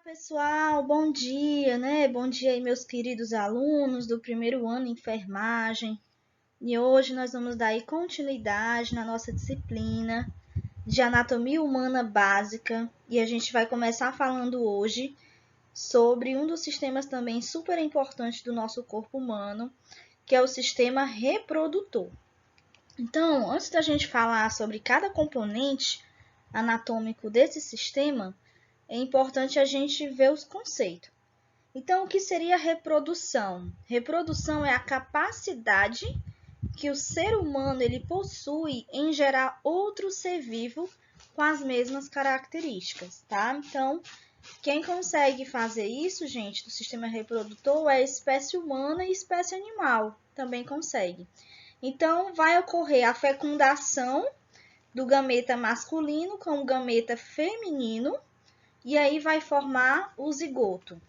Pessoal, bom dia, né? Bom dia aí, meus queridos alunos do primeiro ano de enfermagem. E hoje nós vamos dar aí continuidade na nossa disciplina de anatomia humana básica. E a gente vai começar falando hoje sobre um dos sistemas também super importantes do nosso corpo humano, que é o sistema reprodutor. Então, antes da gente falar sobre cada componente anatômico desse sistema, é importante a gente ver os conceitos. Então, o que seria reprodução? Reprodução é a capacidade que o ser humano ele possui em gerar outro ser vivo com as mesmas características, tá? Então, quem consegue fazer isso, gente, do sistema reprodutor é a espécie humana e espécie animal, também consegue. Então, vai ocorrer a fecundação do gameta masculino com o gameta feminino, e aí vai formar o zigoto.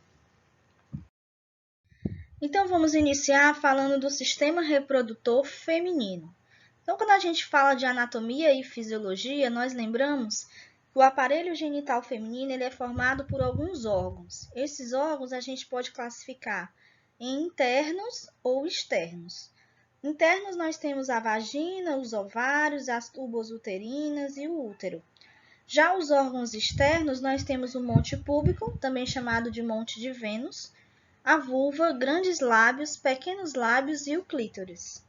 Então, vamos iniciar falando do sistema reprodutor feminino. Então, quando a gente fala de anatomia e fisiologia, nós lembramos que o aparelho genital feminino ele é formado por alguns órgãos. Esses órgãos a gente pode classificar em internos ou externos. Internos nós temos a vagina, os ovários, as tubas uterinas e o útero. Já os órgãos externos, nós temos o monte púbico, também chamado de monte de Vênus, a vulva, grandes lábios, pequenos lábios e o clítoris.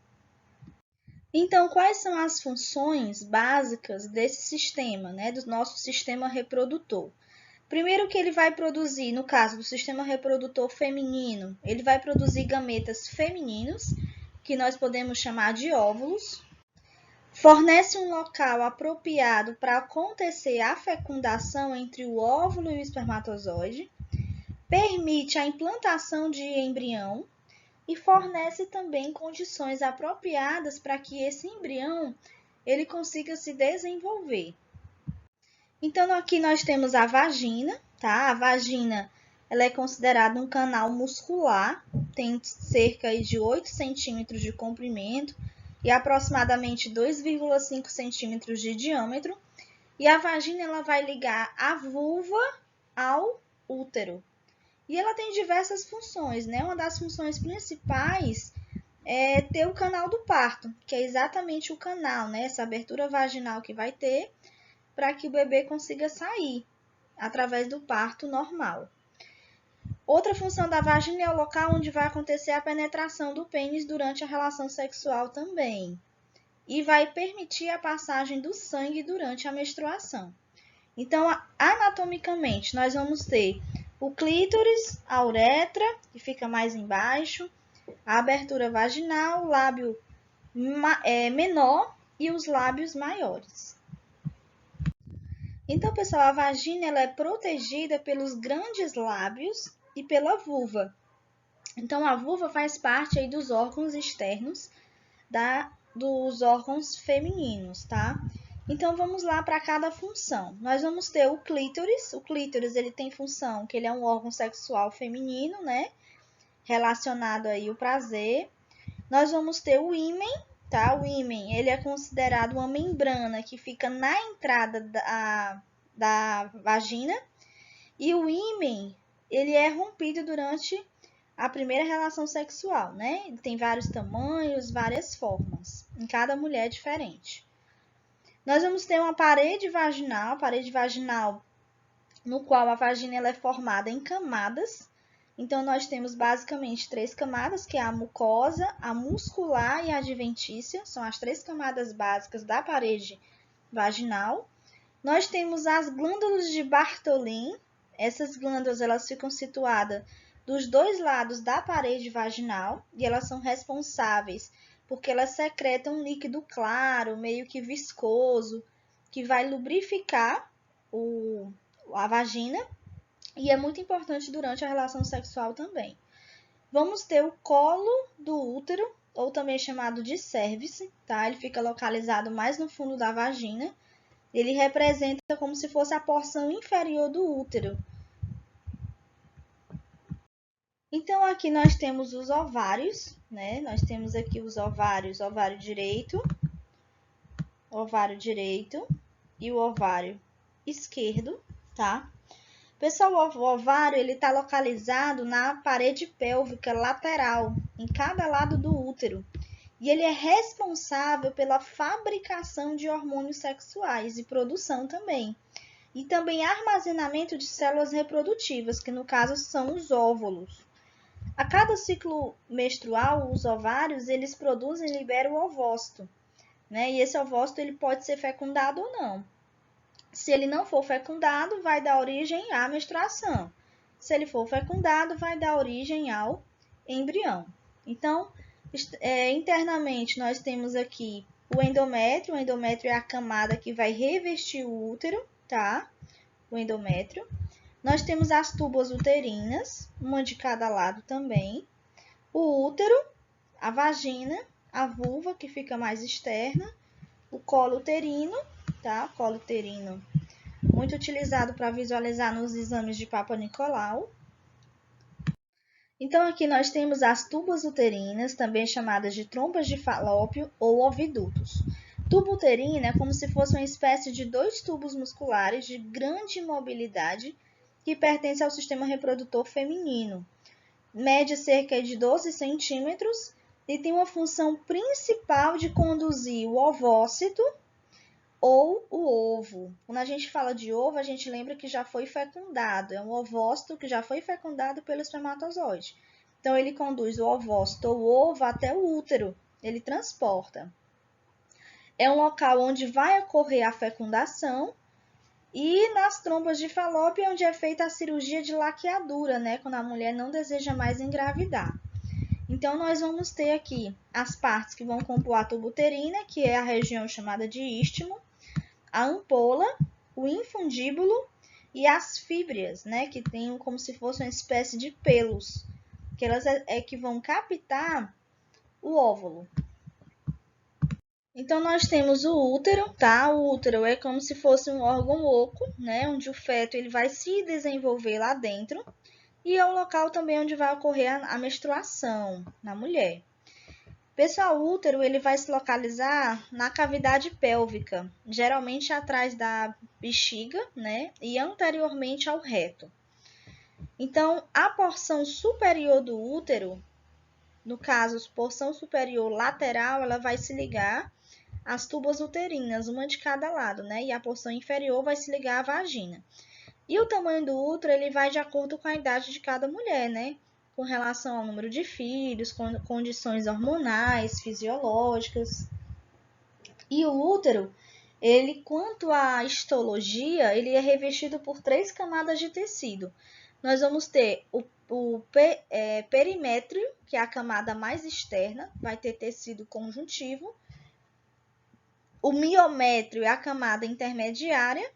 Então, quais são as funções básicas desse sistema, né, do nosso sistema reprodutor? Primeiro que ele vai produzir, no caso do sistema reprodutor feminino, ele vai produzir gametas femininos, que nós podemos chamar de óvulos. Fornece um local apropriado para acontecer a fecundação entre o óvulo e o espermatozoide, permite a implantação de embrião e fornece também condições apropriadas para que esse embrião ele consiga se desenvolver. Então, aqui nós temos a vagina, tá? A vagina ela é considerada um canal muscular, tem cerca de 8 centímetros de comprimento e aproximadamente 2,5 centímetros de diâmetro. E a vagina ela vai ligar a vulva ao útero. E ela tem diversas funções, né? Uma das funções principais é ter o canal do parto, que é exatamente o canal, né? Essa abertura vaginal que vai ter para que o bebê consiga sair através do parto normal. Outra função da vagina é o local onde vai acontecer a penetração do pênis durante a relação sexual também. E vai permitir a passagem do sangue durante a menstruação. Então, anatomicamente, nós vamos ter o clítoris, a uretra, que fica mais embaixo, a abertura vaginal, o lábio menor e os lábios maiores. Então, pessoal, a vagina ela é protegida pelos grandes lábios e pela vulva. Então, a vulva faz parte aí dos órgãos externos dos órgãos femininos, tá? Então, vamos lá para cada função. Nós vamos ter o clítoris. O clítoris ele tem função que ele é um órgão sexual feminino, né? Relacionado aí ao prazer. Nós vamos ter o ímen, tá? O ímen ele é considerado uma membrana que fica na entrada da vagina. E o ímen ele é rompido durante a primeira relação sexual, né? Ele tem vários tamanhos, várias formas. Em cada mulher é diferente. Nós vamos ter uma parede vaginal no qual a vagina ela é formada em camadas. Então, nós temos basicamente 3 camadas, que é a mucosa, a muscular e a adventícia. São as 3 camadas básicas da parede vaginal. Nós temos as glândulas de Bartholin. Essas glândulas elas ficam situadas dos 2 lados da parede vaginal e elas são responsáveis porque elas secretam um líquido claro, meio que viscoso, que vai lubrificar a vagina e é muito importante durante a relação sexual também. Vamos ter o colo do útero, ou também chamado de cérvix, tá? Ele fica localizado mais no fundo da vagina. Ele representa como se fosse a porção inferior do útero. Então, aqui nós temos os ovários, né? Nós temos aqui os ovários, ovário direito e o ovário esquerdo, tá? Pessoal, o ovário ele está localizado na parede pélvica lateral, em cada lado do útero. E ele é responsável pela fabricação de hormônios sexuais e produção também. E também armazenamento de células reprodutivas, que no caso são os óvulos. A cada ciclo menstrual, os ovários eles produzem e liberam o ovócito, né? E esse ovócito ele pode ser fecundado ou não. Se ele não for fecundado, vai dar origem à menstruação. Se ele for fecundado, vai dar origem ao embrião. Então, internamente, nós temos aqui o endométrio. O endométrio é a camada que vai revestir o útero, tá? O endométrio. Nós temos as tubas uterinas, uma de cada lado também. O útero, a vagina, a vulva, que fica mais externa. O colo uterino, tá? Colo uterino, muito utilizado para visualizar nos exames de Papa Nicolau. Então, aqui nós temos as tubas uterinas, também chamadas de trompas de Falópio ou ovidutos. Tubo uterino é como se fosse uma espécie de 2 tubos musculares de grande mobilidade que pertence ao sistema reprodutor feminino. Mede cerca de 12 centímetros e tem uma função principal de conduzir o ovócito ou o ovo. Quando a gente fala de ovo, a gente lembra que já foi fecundado. É um ovócito que já foi fecundado pelo espermatozoide. Então, ele conduz o ovócito ou o ovo até o útero. Ele transporta. É um local onde vai ocorrer a fecundação. E nas trompas de Falópio é onde é feita a cirurgia de laqueadura, né? Quando a mulher não deseja mais engravidar. Então, nós vamos ter aqui as partes que vão compor a tuba uterina, que é a região chamada de istmo, a ampola, o infundíbulo e as fíbrias, né, que tem como se fosse uma espécie de pelos, que elas que vão captar o óvulo. Então, nós temos o útero, tá? O útero é como se fosse um órgão oco, né, onde o feto ele vai se desenvolver lá dentro, e é o local também onde vai ocorrer a menstruação na mulher. Pessoal, o útero ele vai se localizar na cavidade pélvica, geralmente atrás da bexiga, né, e anteriormente ao reto. Então, a porção superior do útero, no caso, a porção superior lateral, ela vai se ligar às tubas uterinas, uma de cada lado, né, e a porção inferior vai se ligar à vagina. E o tamanho do útero ele vai de acordo com a idade de cada mulher, né? Com relação ao número de filhos, condições hormonais, fisiológicas. E o útero, ele, quanto à histologia, ele é revestido por 3 camadas de tecido. Nós vamos ter o perimétrio, que é a camada mais externa, vai ter tecido conjuntivo. O miométrio é a camada intermediária,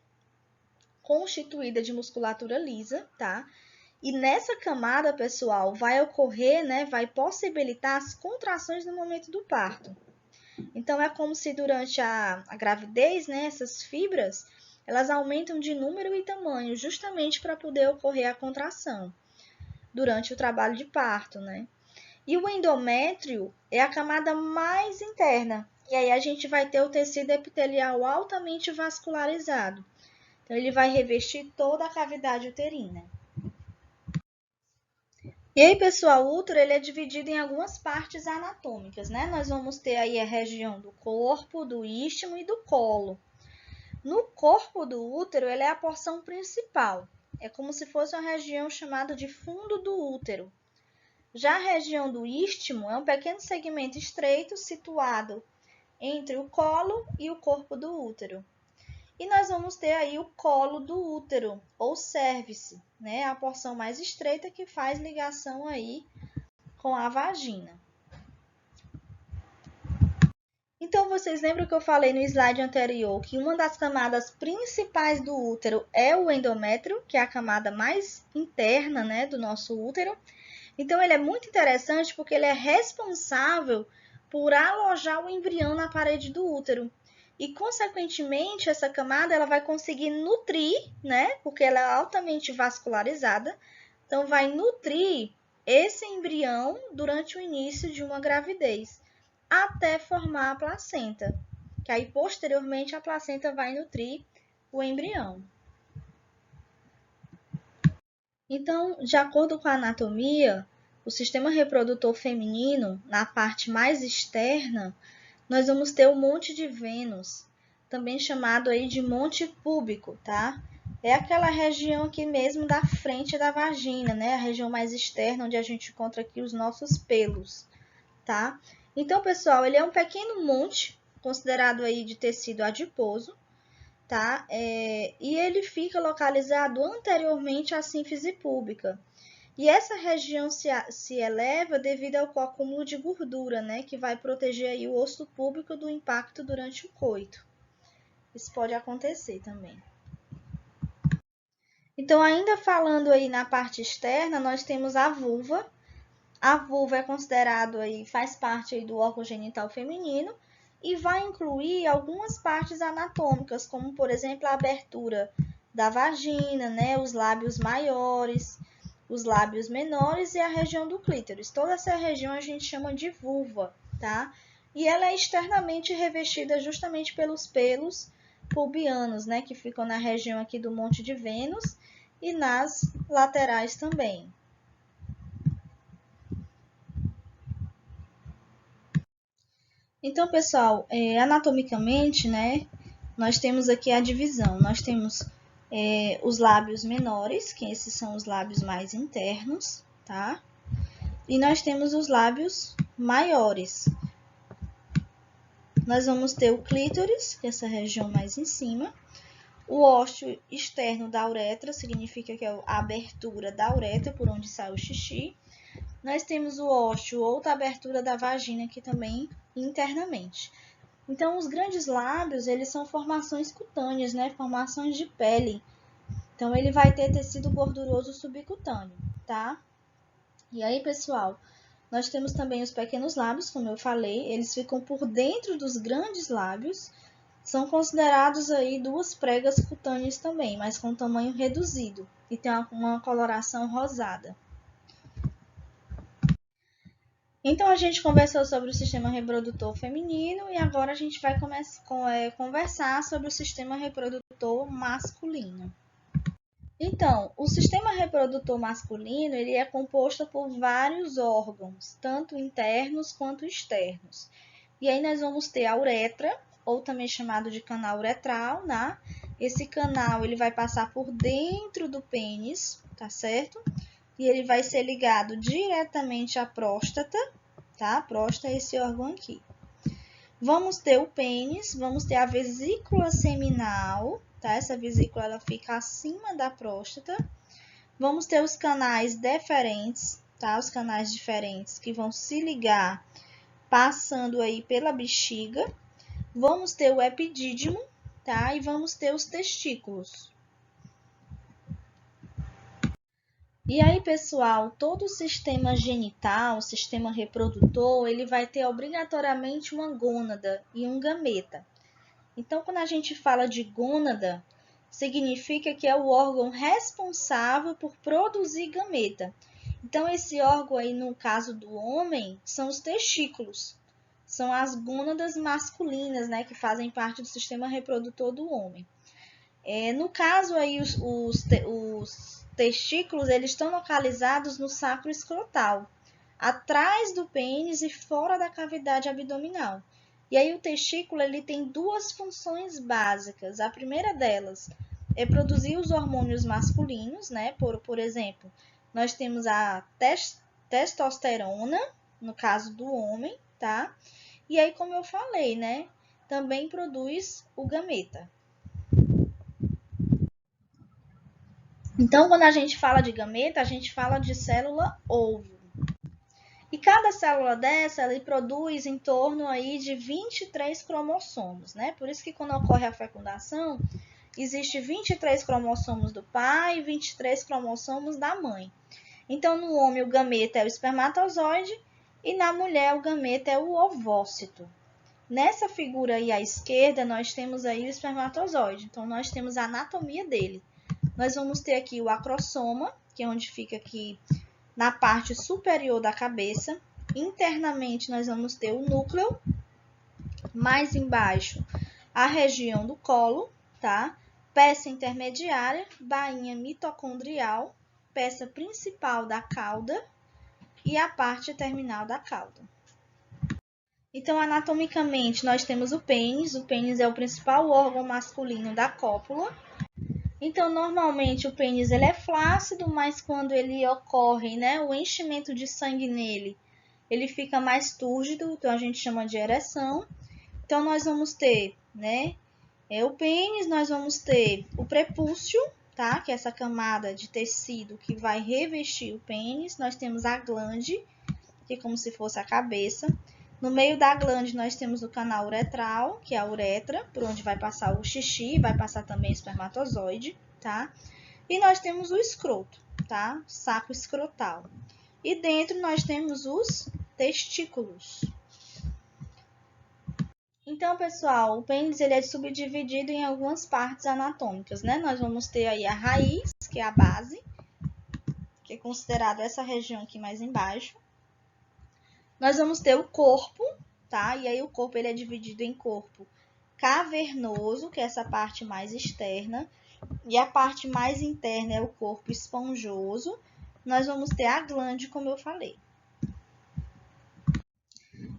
constituída de musculatura lisa, tá? E nessa camada, pessoal, vai ocorrer, né, vai possibilitar as contrações no momento do parto. Então, é como se durante a gravidez, né, essas fibras, elas aumentam de número e tamanho, justamente para poder ocorrer a contração durante o trabalho de parto, né? E o endométrio é a camada mais interna. E aí a gente vai ter o tecido epitelial altamente vascularizado. Então, ele vai revestir toda a cavidade uterina. E aí, pessoal, o útero ele é dividido em algumas partes anatômicas, né? Nós vamos ter aí a região do corpo, do istmo e do colo. No corpo do útero, ele é a porção principal. É como se fosse uma região chamada de fundo do útero. Já a região do istmo é um pequeno segmento estreito situado entre o colo e o corpo do útero. E nós vamos ter aí o colo do útero, ou cérvice, né? A porção mais estreita que faz ligação aí com a vagina. Então, vocês lembram que eu falei no slide anterior que uma das camadas principais do útero é o endométrio, que é a camada mais interna, né, do nosso útero. Então, ele é muito interessante porque ele é responsável por alojar o embrião na parede do útero. E, consequentemente, essa camada ela vai conseguir nutrir, né, porque ela é altamente vascularizada, então vai nutrir esse embrião durante o início de uma gravidez, até formar a placenta, que aí posteriormente a placenta vai nutrir o embrião. Então, de acordo com a anatomia, o sistema reprodutor feminino, na parte mais externa, nós vamos ter o monte de Vênus, também chamado aí de monte púbico, tá? É aquela região aqui mesmo da frente da vagina, né? A região mais externa, onde a gente encontra aqui os nossos pelos, tá? Então, pessoal, ele é um pequeno monte, considerado aí de tecido adiposo, tá? E ele fica localizado anteriormente à sínfise púbica. E essa região se eleva devido ao acúmulo de gordura, né? Que vai proteger aí o osso púbico do impacto durante o coito. Isso pode acontecer também. Então, ainda falando aí na parte externa, nós temos a vulva. A vulva é considerado aí, faz parte aí do órgão genital feminino e vai incluir algumas partes anatômicas, como por exemplo a abertura da vagina, né, os lábios maiores, os lábios menores e a região do clítoris. Toda essa região a gente chama de vulva, tá? E ela é externamente revestida justamente pelos pelos pubianos, né, que ficam na região aqui do Monte de Vênus e nas laterais também. Então, pessoal, anatomicamente, né, nós temos aqui a divisão. Nós temos os lábios menores, que esses são os lábios mais internos, tá? E nós temos os lábios maiores. Nós vamos ter o clítoris, que é essa região mais em cima. O ósseo externo da uretra, significa que é a abertura da uretra, por onde sai o xixi. Nós temos o ósseo ou da abertura da vagina, aqui também internamente. Então, os grandes lábios, eles são formações cutâneas, né? Formações de pele. Então, ele vai ter tecido gorduroso subcutâneo, tá? E aí, pessoal, nós temos também os pequenos lábios, como eu falei, eles ficam por dentro dos grandes lábios. São considerados aí duas pregas cutâneas também, mas com tamanho reduzido e tem uma coloração rosada. Então, a gente conversou sobre o sistema reprodutor feminino e agora a gente vai conversar sobre o sistema reprodutor masculino. Então, o sistema reprodutor masculino ele é composto por vários órgãos, tanto internos quanto externos. E aí nós vamos ter a uretra, ou também chamado de canal uretral, né? Esse canal ele vai passar por dentro do pênis, tá certo? E ele vai ser ligado diretamente à próstata, tá? A próstata é esse órgão aqui. Vamos ter o pênis, vamos ter a vesícula seminal, tá? Essa vesícula ela fica acima da próstata. Vamos ter os canais deferentes, tá? Os canais diferentes que vão se ligar passando aí pela bexiga. Vamos ter o epidídimo, tá? E vamos ter os testículos. E aí, pessoal, todo o sistema genital, o sistema reprodutor, ele vai ter obrigatoriamente uma gônada e um gameta. Então, quando a gente fala de gônada, significa que é o órgão responsável por produzir gameta. Então, esse órgão aí, no caso do homem, são os testículos. São as gônadas masculinas, né, que fazem parte do sistema reprodutor do homem. No caso aí, os testículos, eles estão localizados no sacro escrotal, atrás do pênis e fora da cavidade abdominal. E aí o testículo ele tem duas funções básicas. A primeira delas é produzir os hormônios masculinos, né? Por exemplo, nós temos a testosterona, no caso do homem, tá? E aí, como eu falei, né? Também produz o gameta. Então, quando a gente fala de gameta, a gente fala de célula ovo. E cada célula dessa, ele produz em torno aí de 23 cromossomos, né? Por isso que quando ocorre a fecundação, existe 23 cromossomos do pai e 23 cromossomos da mãe. Então, no homem, o gameta é o espermatozoide e na mulher, o gameta é o ovócito. Nessa figura aí à esquerda, nós temos aí o espermatozoide. Então, nós temos a anatomia dele. Nós vamos ter aqui o acrossoma, que é onde fica aqui na parte superior da cabeça. Internamente, nós vamos ter o núcleo. Mais embaixo, a região do colo, tá? Peça intermediária, bainha mitocondrial peça principal da cauda e a parte terminal da cauda. Então, anatomicamente, nós temos o pênis. O pênis é o principal órgão masculino da cópula. Então, normalmente, o pênis ele é flácido, mas quando ele ocorre, né, o enchimento de sangue nele, ele fica mais túrgido, então a gente chama de ereção. Então, nós vamos ter, né, o pênis, nós vamos ter o prepúcio, tá, que é essa camada de tecido que vai revestir o pênis. Nós temos a glande, que é como se fosse a cabeça. No meio da glande, nós temos o canal uretral, que é a uretra, por onde vai passar o xixi, vai passar também o espermatozoide, tá? E nós temos o escroto, tá? Saco escrotal. E dentro nós temos os testículos. Então, pessoal, o pênis ele é subdividido em algumas partes anatômicas, né? Nós vamos ter aí a raiz, que é a base, que é considerada essa região aqui mais embaixo. Nós vamos ter o corpo, tá? E aí o corpo ele é dividido em corpo cavernoso, que é essa parte mais externa, e a parte mais interna é o corpo esponjoso. Nós vamos ter a glande, como eu falei.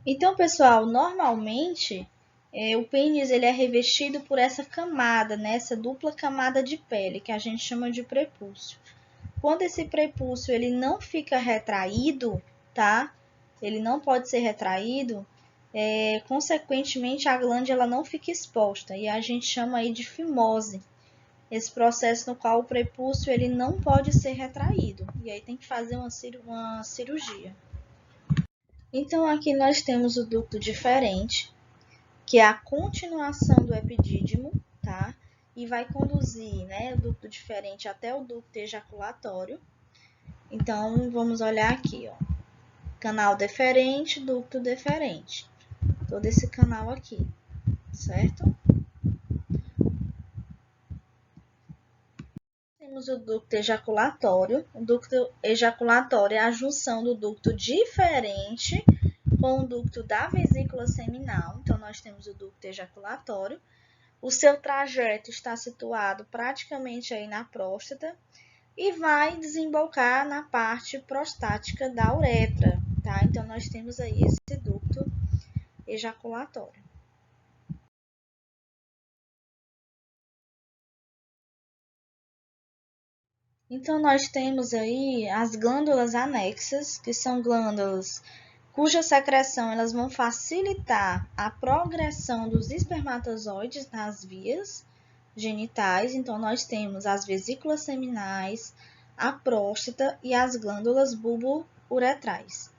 Então, pessoal, normalmente o pênis ele é revestido por essa camada, né? Essa dupla camada de pele, que a gente chama de prepúcio. Quando esse prepúcio ele não fica retraído, tá? Ele não pode ser retraído, consequentemente a glande ela não fica exposta e a gente chama aí de fimose. Esse processo no qual o prepúcio ele não pode ser retraído e aí tem que fazer uma cirurgia. Então aqui nós temos o ducto diferente, que é a continuação do epidídimo, tá? E vai conduzir, né, o ducto diferente até o ducto ejaculatório. Então vamos olhar aqui, ó. Canal deferente, ducto deferente. Todo esse canal aqui, certo? Temos o ducto ejaculatório. O ducto ejaculatório é a junção do ducto diferente com o ducto da vesícula seminal. Então, nós temos o ducto ejaculatório. O seu trajeto está situado praticamente aí na próstata e vai desembocar na parte prostática da uretra, tá? Então, nós temos aí esse ducto ejaculatório. Então, nós temos aí as glândulas anexas, que são glândulas cuja secreção elas vão facilitar a progressão dos espermatozoides nas vias genitais. Então, nós temos as vesículas seminais, a próstata e as glândulas bulbo-uretrais.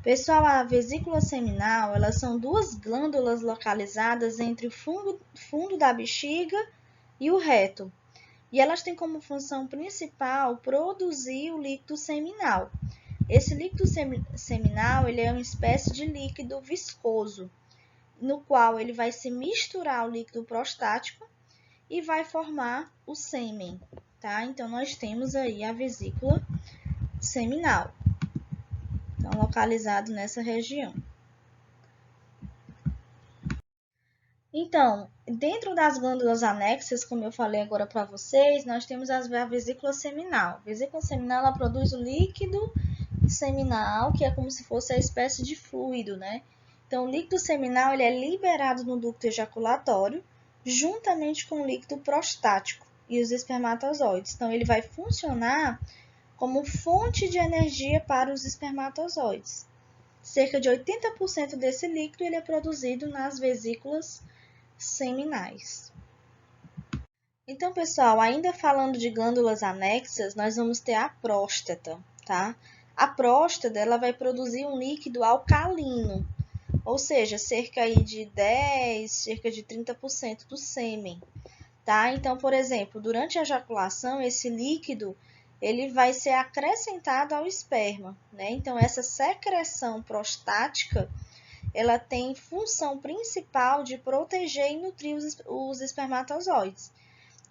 Pessoal, a vesícula seminal, elas são duas glândulas localizadas entre o fundo da bexiga e o reto. E elas têm como função principal produzir o líquido seminal. Esse líquido seminal ele é uma espécie de líquido viscoso, no qual ele vai se misturar ao líquido prostático e vai formar o sêmen, tá? Então, nós temos aí a vesícula seminal, então, localizado nessa região. Então, dentro das glândulas anexas, como eu falei agora para vocês, nós temos a vesícula seminal. A vesícula seminal ela produz o líquido seminal, que é como se fosse a espécie de fluido, né? Então, o líquido seminal ele é liberado no ducto ejaculatório, juntamente com o líquido prostático e os espermatozoides. Então, ele vai funcionar como fonte de energia para os espermatozoides. Cerca de 80% desse líquido ele é produzido nas vesículas seminais. Então, pessoal, ainda falando de glândulas anexas, nós vamos ter a próstata, tá? A próstata, ela vai produzir um líquido alcalino, ou seja, cerca aí de 10, cerca de 30% do sêmen, tá? Então, por exemplo, durante a ejaculação, esse líquido, ele vai ser acrescentado ao esperma, né? Então, essa secreção prostática, ela tem função principal de proteger e nutrir os espermatozoides.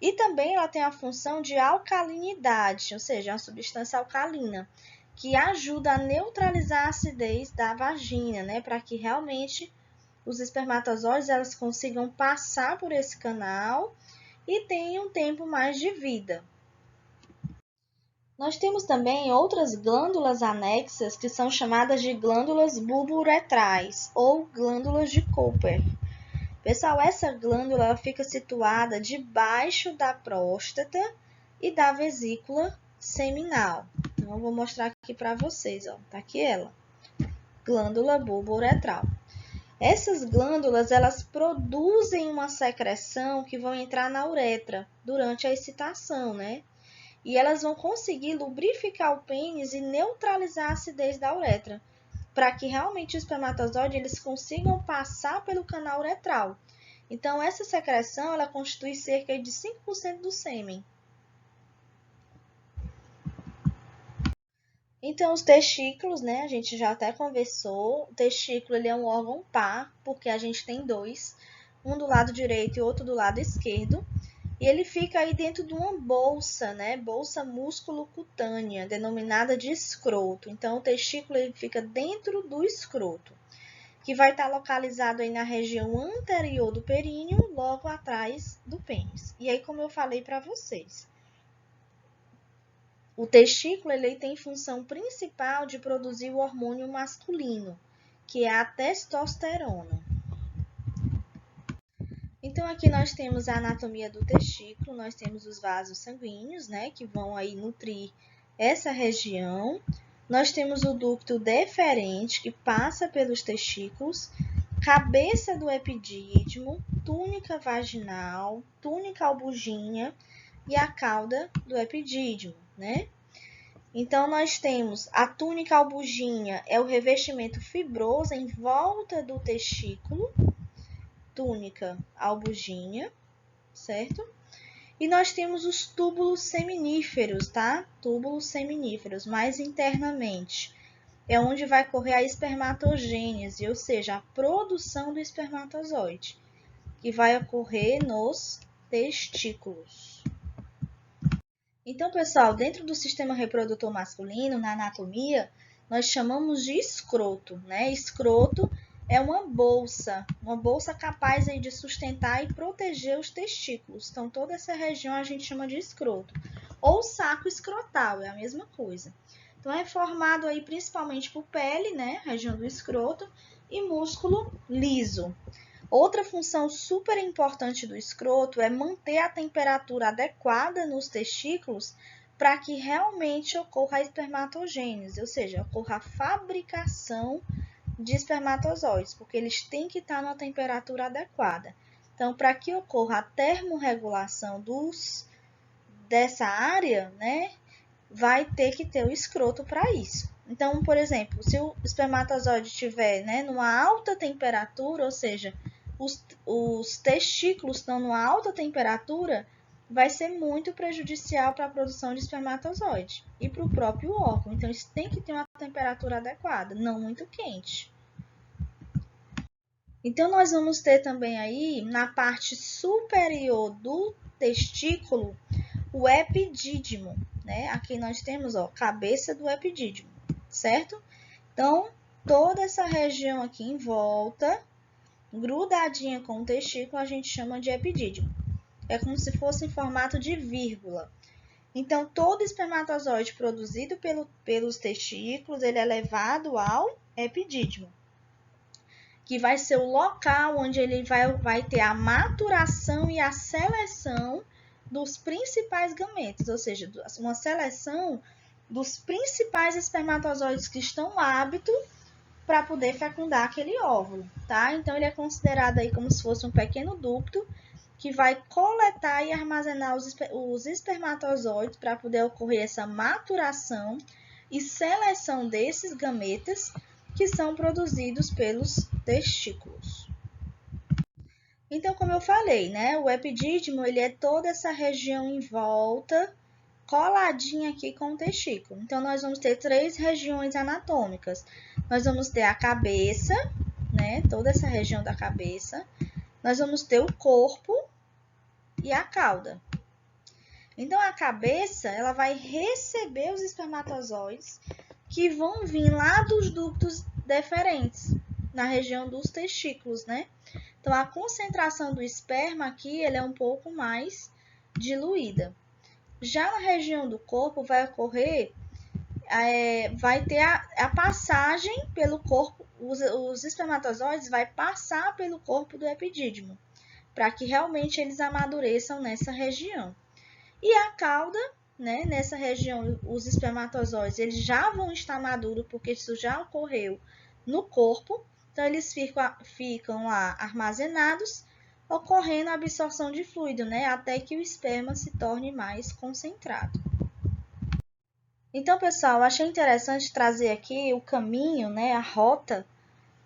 E também ela tem a função de alcalinidade, ou seja, a substância alcalina, que ajuda a neutralizar a acidez da vagina, né, para que realmente os espermatozoides elas consigam passar por esse canal e tenham um tempo mais de vida. Nós temos também outras glândulas anexas que são chamadas de glândulas bulbouretrais ou glândulas de Cooper. Pessoal, essa glândula ela fica situada debaixo da próstata e da vesícula seminal. Então, eu vou mostrar aqui para vocês, ó. Tá aqui ela, glândula bulbouretral. Essas glândulas, elas produzem uma secreção que vão entrar na uretra durante a excitação, né? E elas vão conseguir lubrificar o pênis e neutralizar a acidez da uretra, para que realmente o espermatozoide eles consigam passar pelo canal uretral. Então, essa secreção ela constitui cerca de 5% do sêmen. Então, os testículos, né, a gente já até conversou, o testículo ele é um órgão par, porque a gente tem dois, um do lado direito e outro do lado esquerdo, e ele fica aí dentro de uma bolsa, né, bolsa músculo-cutânea, denominada de escroto. Então, o testículo ele fica dentro do escroto, que vai estar localizado aí na região anterior do períneo, logo atrás do pênis. E aí, como eu falei para vocês, o testículo ele tem função principal de produzir o hormônio masculino, que é a testosterona. Então, aqui nós temos a anatomia do testículo, nós temos os vasos sanguíneos, né, que vão aí nutrir essa região. Nós temos o ducto deferente, que passa pelos testículos, cabeça do epidídimo, túnica vaginal, túnica albuginha e a cauda do epidídimo, né? Então, nós temos a túnica albuginha, é o revestimento fibroso em volta do testículo, túnica albuginha, certo? E nós temos os túbulos seminíferos, tá? Túbulos seminíferos, mais internamente. É onde vai ocorrer a espermatogênese, ou seja, a produção do espermatozoide, que vai ocorrer nos testículos. Então, pessoal, dentro do sistema reprodutor masculino, na anatomia, nós chamamos de escroto, né? Escroto é uma bolsa capaz aí de sustentar e proteger os testículos. Então, toda essa região a gente chama de escroto. Ou saco escrotal, é a mesma coisa. Então, é formado aí principalmente por pele, né? Região do escroto, e músculo liso. Outra função super importante do escroto é manter a temperatura adequada nos testículos para que realmente ocorra a espermatogênese, ou seja, ocorra a fabricação de espermatozoides, porque eles têm que estar numa temperatura adequada. Então, para que ocorra a termorregulação dessa área, né, vai ter que ter o escroto para isso. Então, por exemplo, se o espermatozoide estiver, né, numa alta temperatura, ou seja, os testículos estão numa alta temperatura, vai ser muito prejudicial para a produção de espermatozoide e para o próprio órgão. Então, eles têm que ter uma temperatura adequada, não muito quente. Então, nós vamos ter também aí, na parte superior do testículo, o epidídimo, né? Aqui nós temos, ó, cabeça do epidídimo, certo? Então, toda essa região aqui em volta, grudadinha com o testículo, a gente chama de epidídimo. É como se fosse em formato de vírgula. Então, todo espermatozoide produzido pelos testículos, ele é levado ao epidídimo, que vai ser o local onde ele vai ter a maturação e a seleção dos principais gametas, ou seja, uma seleção dos principais espermatozoides que estão aptos para poder fecundar aquele óvulo, tá? Então, ele é considerado aí como se fosse um pequeno ducto que vai coletar e armazenar os espermatozoides para poder ocorrer essa maturação e seleção desses gametas que são produzidos pelos testículos. Então, como eu falei, né, o epidídimo ele é toda essa região em volta, coladinha aqui com o testículo. Então, nós vamos ter 3 regiões anatômicas. Nós vamos ter a cabeça, né, toda essa região da cabeça. Nós vamos ter o corpo e a cauda. Então, a cabeça, ela vai receber os espermatozoides que vão vir lá dos ductos deferentes, na região dos testículos, né? Então, a concentração do esperma aqui, ele é um pouco mais diluída. Já na região do corpo vai ocorrer, vai ter a passagem pelo corpo, os espermatozoides vai passar pelo corpo do epidídimo, para que realmente eles amadureçam nessa região. E a cauda, né, nessa região, os espermatozoides eles já vão estar maduros, porque isso já ocorreu no corpo, então eles ficam lá armazenados, ocorrendo a absorção de fluido, né, até que o esperma se torne mais concentrado. Então, pessoal, achei interessante trazer aqui o caminho, né, a rota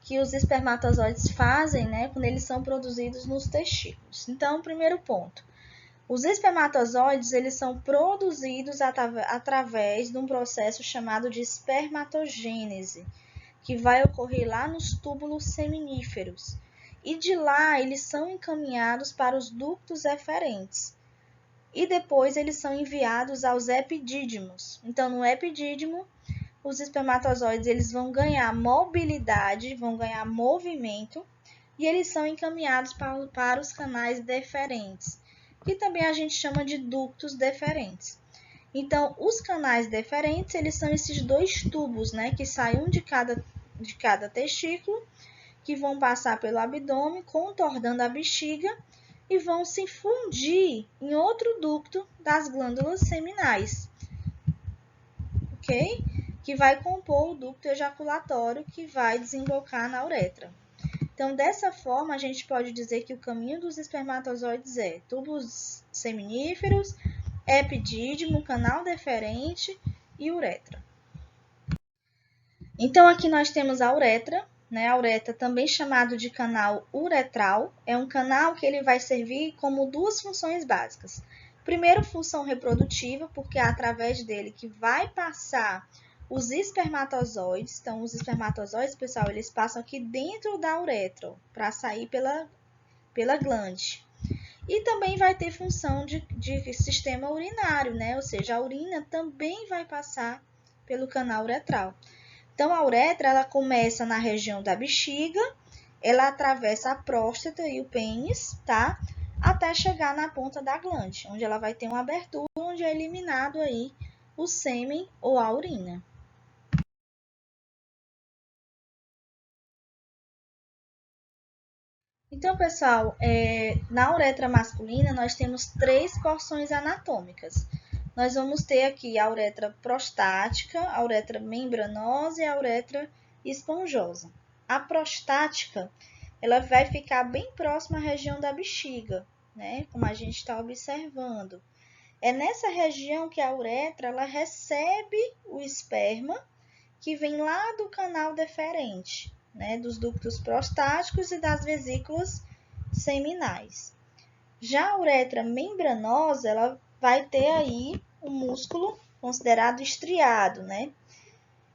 que os espermatozoides fazem, né, quando eles são produzidos nos testículos. Então, primeiro ponto, os espermatozoides eles são produzidos através de um processo chamado de espermatogênese, que vai ocorrer lá nos túbulos seminíferos. E de lá eles são encaminhados para os ductos eferentes. E depois eles são enviados aos epidídimos. Então, no epidídimo, os espermatozoides eles vão ganhar mobilidade, vão ganhar movimento, e eles são encaminhados para os canais deferentes, que também a gente chama de ductos deferentes. Então, os canais deferentes, eles são esses dois tubos, né, que saem um de cada testículo, que vão passar pelo abdômen, contornando a bexiga, e vão se fundir em outro ducto das glândulas seminais, ok? Que vai compor o ducto ejaculatório que vai desembocar na uretra. Então, dessa forma, a gente pode dizer que o caminho dos espermatozoides é túbulos seminíferos, epidídimo, canal deferente e uretra. Então, aqui nós temos a uretra, né? A uretra, também chamado de canal uretral, é um canal que ele vai servir como duas funções básicas. Primeiro, função reprodutiva, porque é através dele que vai passar os espermatozoides. Então, os espermatozoides, pessoal, eles passam aqui dentro da uretra para sair pela glande. E também vai ter função de sistema urinário, né? Ou seja, a urina também vai passar pelo canal uretral. Então, a uretra, ela começa na região da bexiga, ela atravessa a próstata e o pênis, tá? Até chegar na ponta da glande, onde ela vai ter uma abertura, onde é eliminado aí o sêmen ou a urina. Então, pessoal, na uretra masculina, nós temos 3 porções anatômicas. Nós vamos ter aqui a uretra prostática, a uretra membranosa e a uretra esponjosa. A prostática, ela vai ficar bem próxima à região da bexiga, né? Como a gente está observando. É nessa região que a uretra, ela recebe o esperma que vem lá do canal deferente, né, dos ductos prostáticos e das vesículas seminais. Já a uretra membranosa, ela vai ter aí um músculo considerado estriado, né?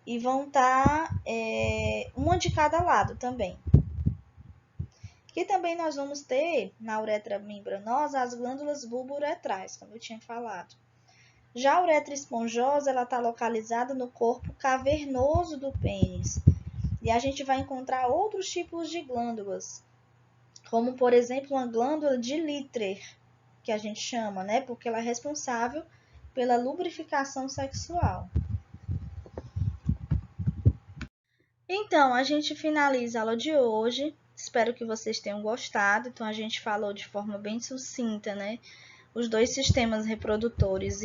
E vão estar uma de cada lado também. Que também nós vamos ter na uretra membranosa as glândulas bulbouretrais, como eu tinha falado. Já a uretra esponjosa, ela está localizada no corpo cavernoso do pênis. E a gente vai encontrar outros tipos de glândulas, como, por exemplo, uma glândula de Litter, que a gente chama, né? Porque ela é responsável pela lubrificação sexual. Então, a gente finaliza a aula de hoje. Espero que vocês tenham gostado. Então, a gente falou de forma bem sucinta, né? Os dois sistemas reprodutores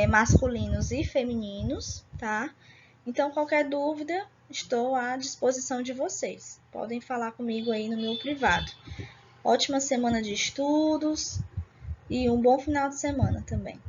masculinos e femininos, tá? Então, qualquer dúvida, estou à disposição de vocês. Podem falar comigo aí no meu privado. Ótima semana de estudos e um bom final de semana também.